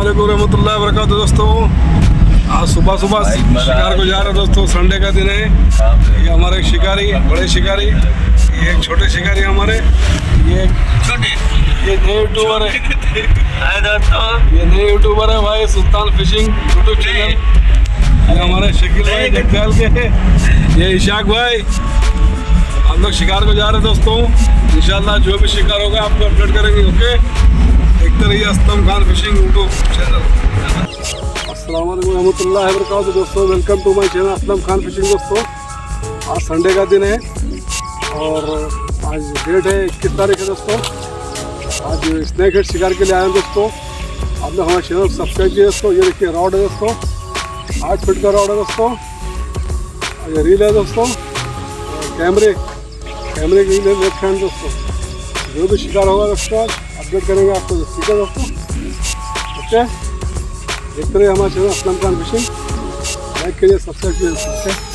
अस्सलामुअलैकुम रहमतुल्लाहि व बरकातहू। दोस्तों आज सुबह सुबह शिकार को जा रहे हैं दोस्तों। संडे का दिन है। ये हमारे शिकारी, बड़े शिकारी, ये एक छोटे शिकारी हमारे, ये नए यूट्यूबर है। ये नए यूट्यूबर है भाई, सुल्तान फिशिंग यूट्यूब चैनल। ये हमारे शकील भाई जगदाल के, ये इशाक भाई। हम लोग शिकार को जा रहे हैं दोस्तों। इंशाल्लाह जो भी शिकार होगा आपको अपडेट करेंगे। ओके, देखते रहिए Aslam Khan fishing YouTube channel. अस्सलाम वालेकुम रहमतुल्लाहि व बरकातहू दोस्तों। Welcome to my channel Aslam Khan fishing. दोस्तों आज संडे का दिन है और आज डेट है 21 तारीख है दोस्तों। आज स्नैक हेड शिकार के लिए आए हैं दोस्तों। आप लोग हमारे चैनल सब्सक्राइब किए दोस्तों। ये देखिए रॉड है दोस्तों, 8 फीट का रॉड है दोस्तों। और ये रील है दोस्तों, कैमरे के लिए लेफ्ट हैंड दोस्तों। जो भी शिकार होगा दोस्तों अपडेट करेंगे आपको। ठीक है दोस्तों, ओके। देखते रहिए हमारे channel Aslam Khan fishing. Like करिए, सब्सक्राइब कीजिए दोस्तों।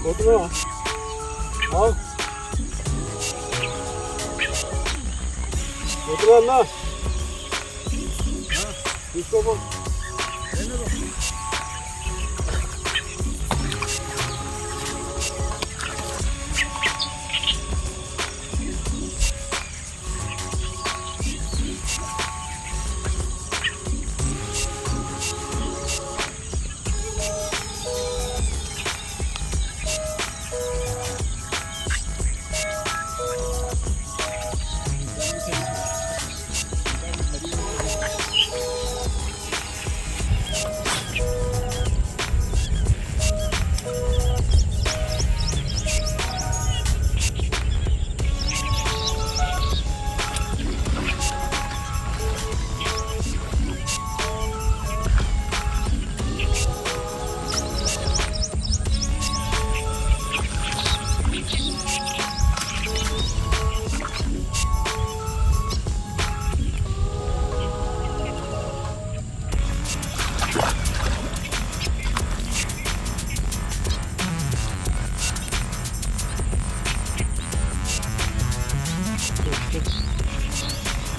Oturma. Al. Otur lan. Düşme bak.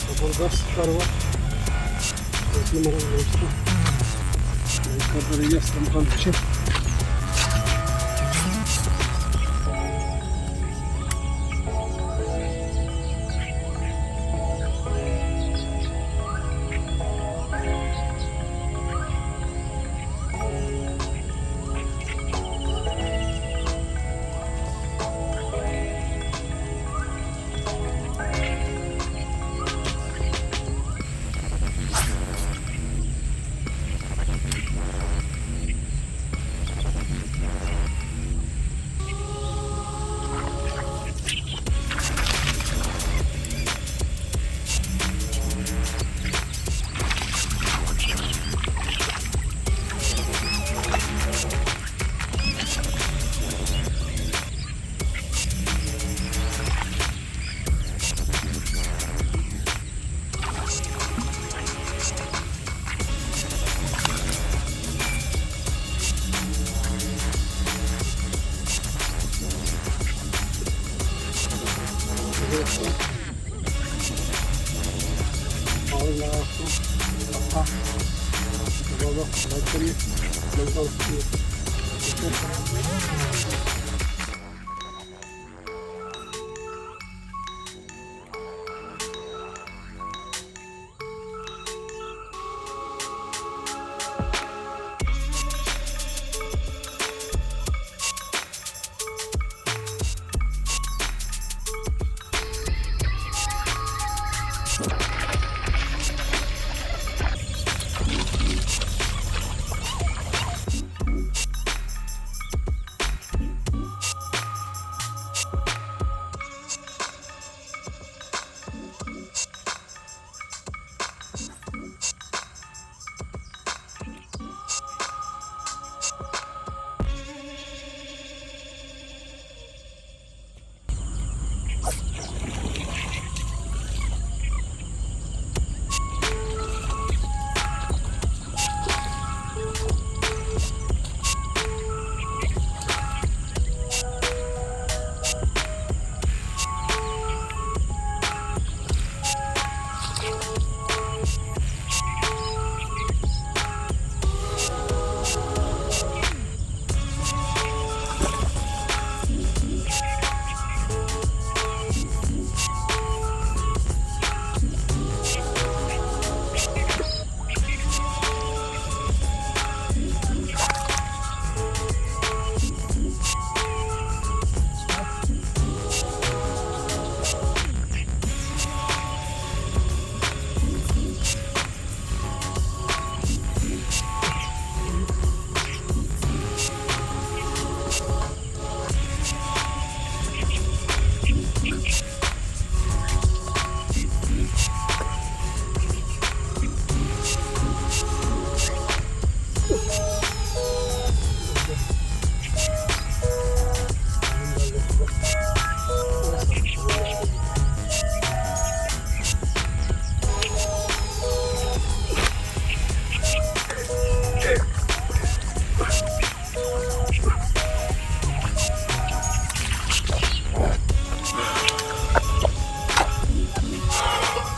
जबरदस्त कारवा 1 numara दोस्तों लाइक करते रहिए स्नैक फिशिंग।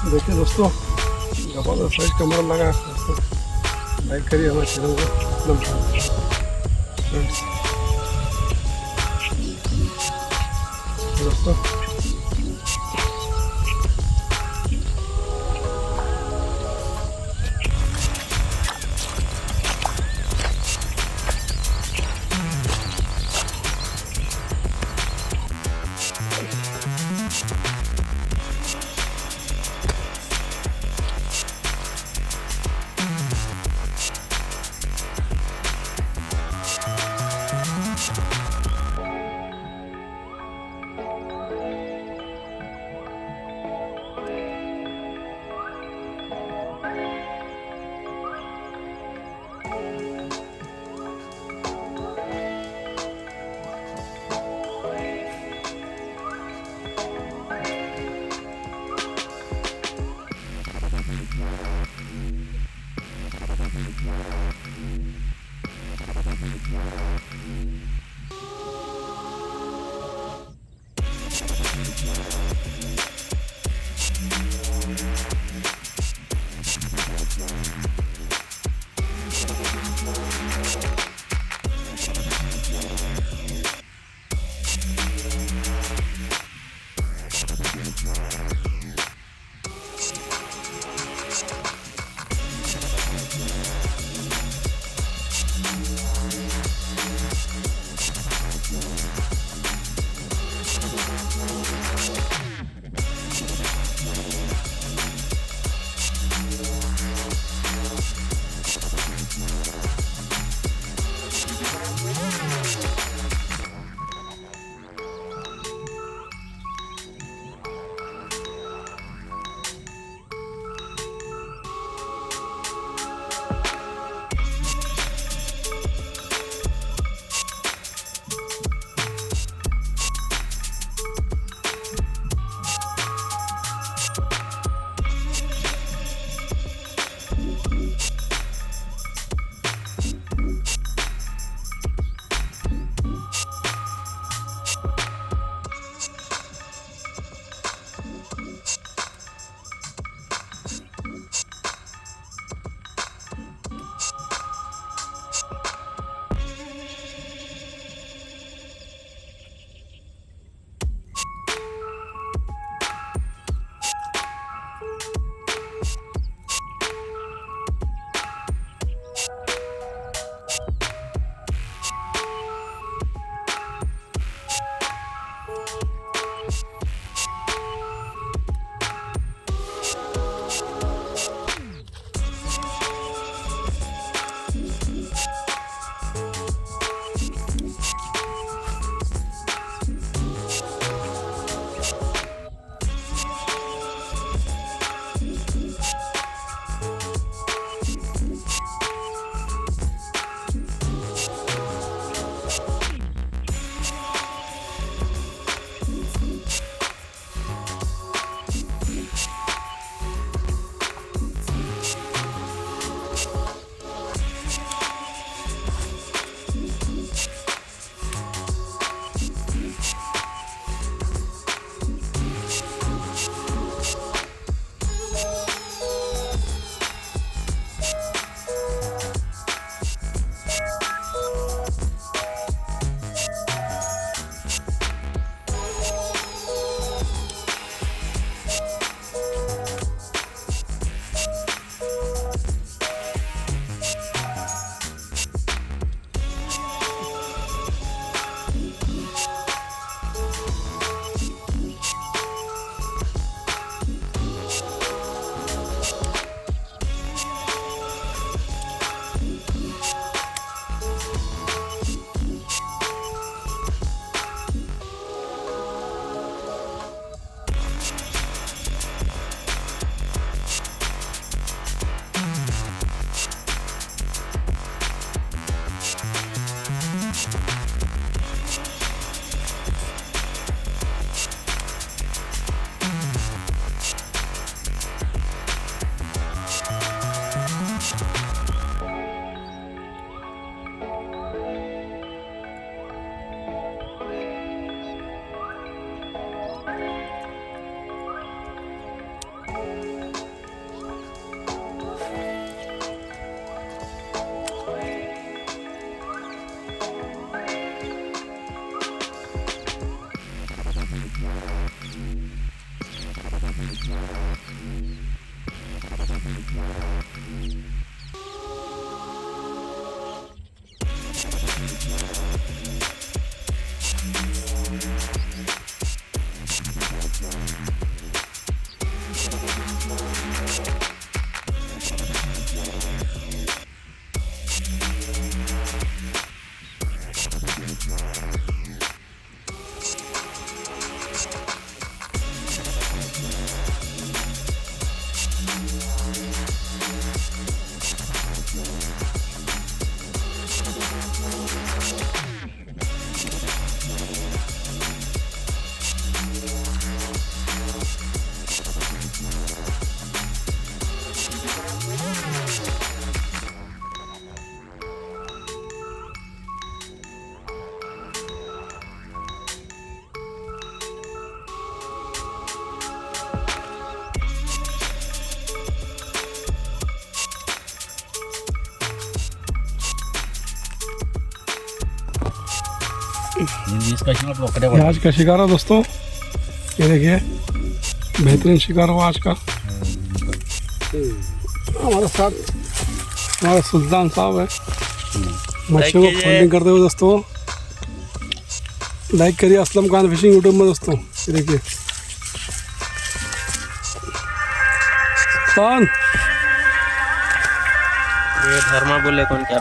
देखिए दोस्तों जबरदस्त साइज कैमरा लगा है दोस्तों, लाइक करिए हमारे चैनल को एकदम फ्रेंड्स दोस्तों। ये आज का शिकार है दोस्तों, ये देखिए बेहतरीन शिकार हुआ आज का। हमारे साथ हमारा सुल्तान साहब है मच्छी को फोल्डिंग करते हुए। दोस्तों लाइक करिए असलम खान फिशिंग यूट्यूब में। दोस्तों ये देखिए सुल्तान, ये धर्मा बोले कौन क्या